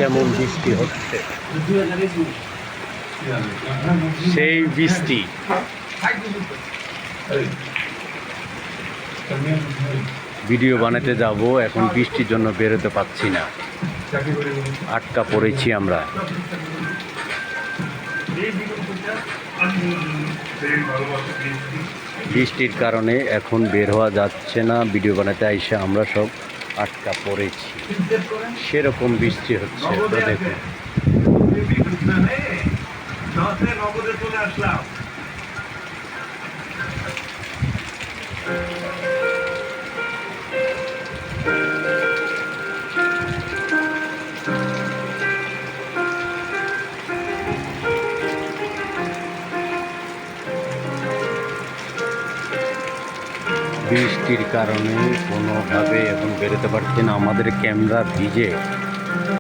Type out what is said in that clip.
কেমন বৃষ্টি হচ্ছে, সেই বৃষ্টি। ভিডিও বানাতে যাব, এখন বৃষ্টির জন্য বেরোতে পারছি না, আটকা পড়েছি আমরা। বৃষ্টির কারণে এখন বের হওয়া যাচ্ছে না, ভিডিও বানাতে আইসা আমরা সব আটকা পড়েছি, সেরকম বৃষ্টি হচ্ছে। তো দেখুন, বৃষ্টির কারণে কোনোভাবে এখন বেরোতে পারছি না, আমাদের ক্যামেরা ভিজে।